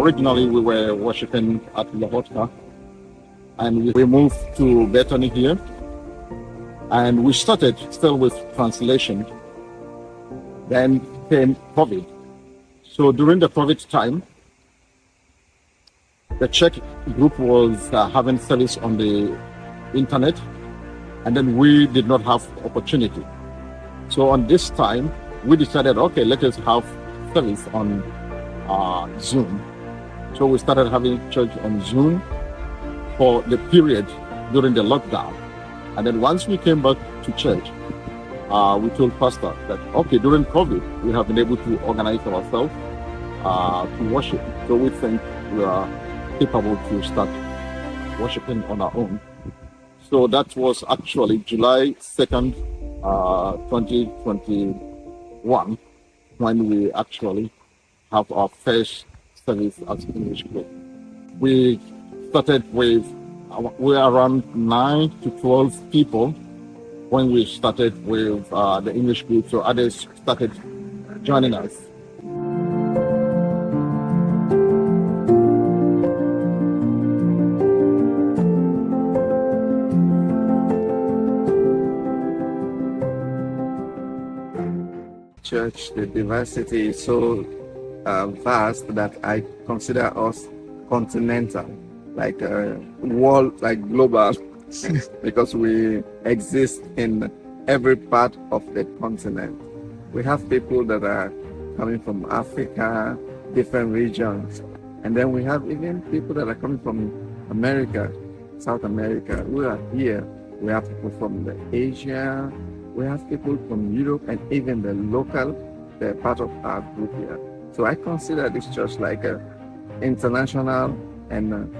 originally we were worshiping at Lahotka, and we moved to Bethany here, and we started still with translation. Then came COVID. So during the COVID time, the church group was having service on the internet, and then we did not have opportunity. So on this time, we decided, okay, let us have service on Zoom. So we started having church on Zoom for the period during the lockdown. And then once we came back to church, we told pastor that, okay, during COVID, we have been able to organize ourselves to worship. So we think we are capable to start worshiping on our own. So that was actually July 2nd, 2021, when we actually have our first service as English group. We started with, we're around 9 to 12 people when we started with the English group, so others started joining us. Church, the diversity is so vast that I consider us continental, like world, like global, because we exist in every part of the continent. We have people that are coming from Africa, different regions, and then we have even people that are coming from America, South America. We are here. We have people from Asia. We have people from Europe and even the local, they're part of our group here. So I consider this church like international and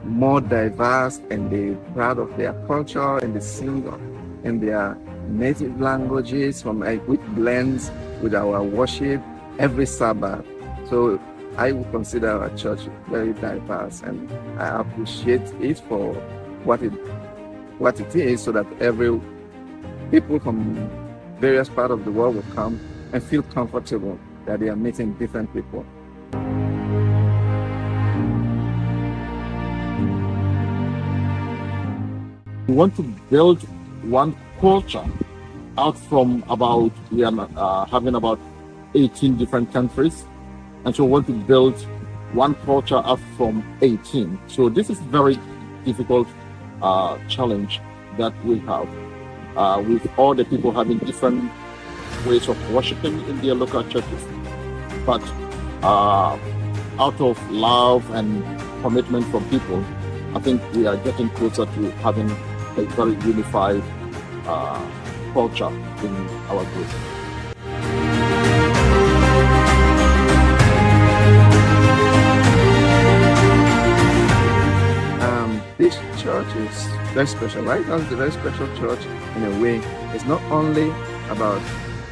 more diverse, and they're proud of their culture, and they sing in their native languages which blends with our worship every Sabbath. So I would consider our church very diverse, and I appreciate it for what it is, so that every people from various parts of the world will come and feel comfortable that they are meeting different people. We want to build one culture out from we are having about 18 different countries. And so we want to build one culture out from 18. So this is a very difficult challenge that we have. With all the people having different ways of worshiping in their local churches. But out of love and commitment from people, I think we are getting closer to having a very unified culture in our group. This church is very special. Lighthouse is a very special church in a way. It's not only about,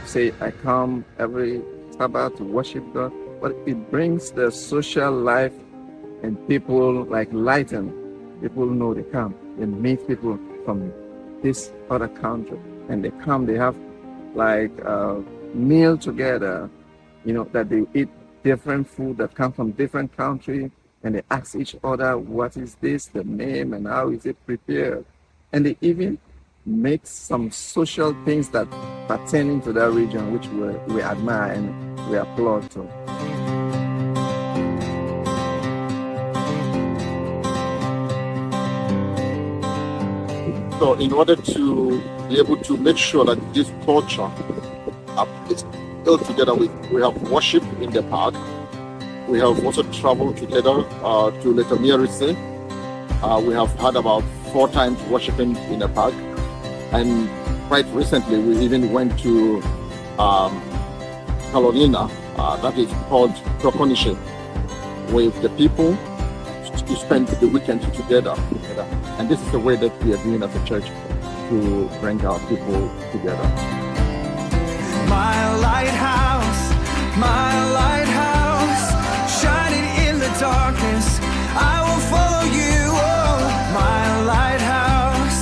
say, I come every Sabbath to worship God, but it brings the social life, and people like lighten. People know they come, they meet people from this other country, and they come, they have like a meal together, that they eat different food that come from different countries. And they ask each other, what is this, the name, and how is it prepared? And they even make some social things that pertain to that region, which we admire and we applaud to. So in order to be able to make sure that this culture is built together, we have worship in the park. We have also traveled together to Little Miarise. We have had about 4 times worshiping in the park. And quite recently, we even went to Carolina, that is called Prokonishe, with the people to spend the weekend together. And this is the way that we are doing as a church to bring our people together. My lighthouse, shining in the darkness, I will follow you. Oh, my lighthouse,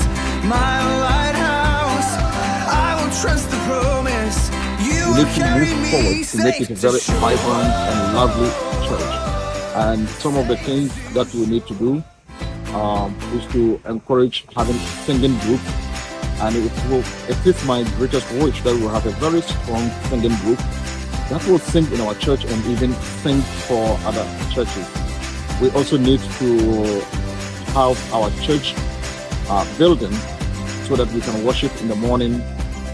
I will trust the promise. You We need to move forward to make it a very vibrant and lovely church. And some of the things that we need to do is to encourage having singing groups. And it is my greatest wish that we'll have a very strong singing group that will sing in our church and even sing for other churches. We also need to have our church building so that we can worship in the morning,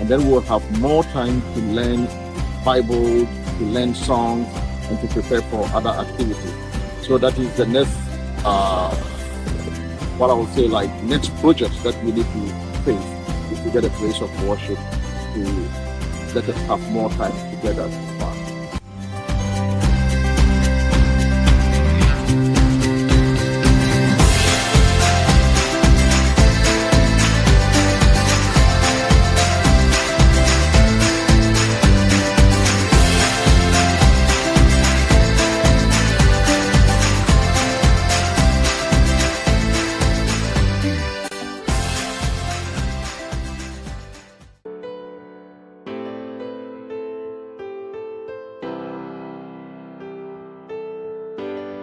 and then we'll have more time to learn Bible, to learn songs, and to prepare for other activities. So that is the next, what I would say, like next project that we need to face, is to get a place of worship to let us have more time together.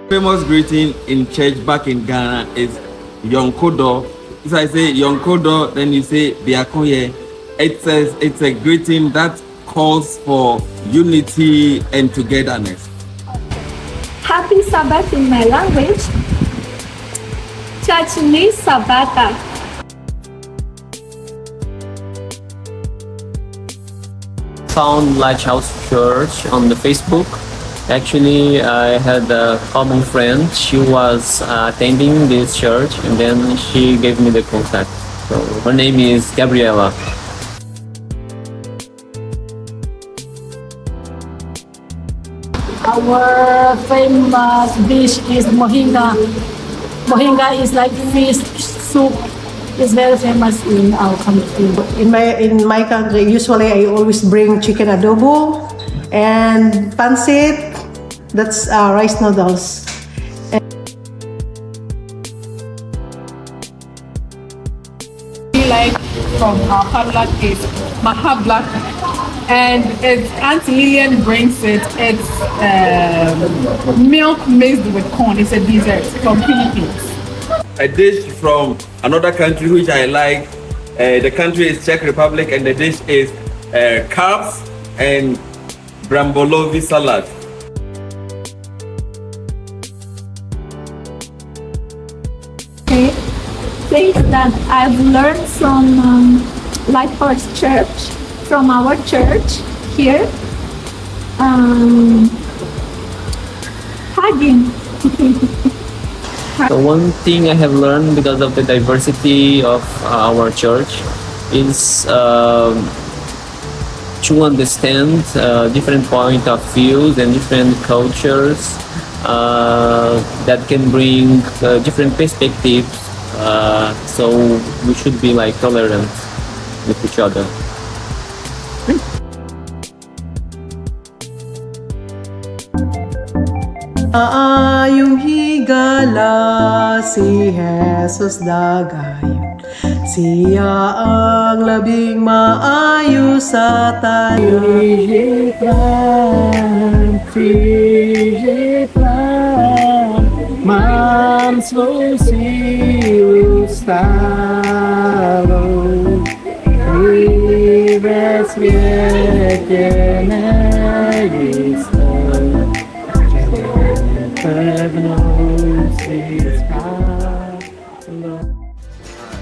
Famous greeting in church back in Ghana is Yonkodo. If I say Yonkodo, then you say Biakoye. It's a greeting that calls for unity and togetherness. Happy Sabbath in my language. Church ni Sabata. Found Lighthouse Church on the Facebook. Actually, I had a common friend. She was attending this church, and then she gave me the contact. So her name is Gabriela. Our famous dish is mohinga. Mohinga is like fish soup. It's very famous in our country. In my country, usually I always bring chicken adobo and pancit. That's rice noodles. Like from our Hablat is Mahablat, and it's Aunt Lillian brings it. It's milk mixed with corn. It's a dessert from Philippines. A dish from another country which I like. The country is Czech Republic, and the dish is carbs and brambolovi salad. Okay. Things that I've learned from Lighthouse Church, from our church here. Hugging. So one thing I have learned because of the diversity of our church is to understand different point of views and different cultures that can bring different perspectives. So we should be like tolerant with each other. Aayong higala si Jesus dagayon. Siya ang labing maayo sa tayo. Man so stalo. Vives bien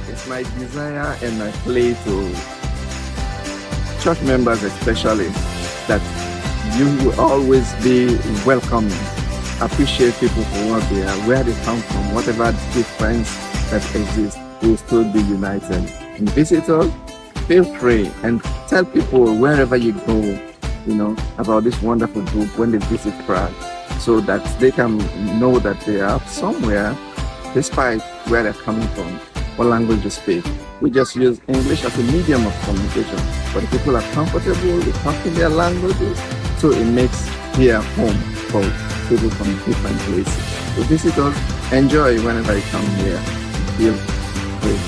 It's my desire and my plea to church members especially that you will always be welcoming, appreciate people for what they are, where they come from, whatever difference that exists, we'll still be united. And visitors, feel free and tell people wherever you go, about this wonderful group when they visit Prague, so that they can know that they are somewhere, despite where they're coming from, what language they speak. We just use English as a medium of communication, but people are comfortable with talking their languages, so it makes here home for people from different places. So visitors, enjoy whenever you come here. Feel free.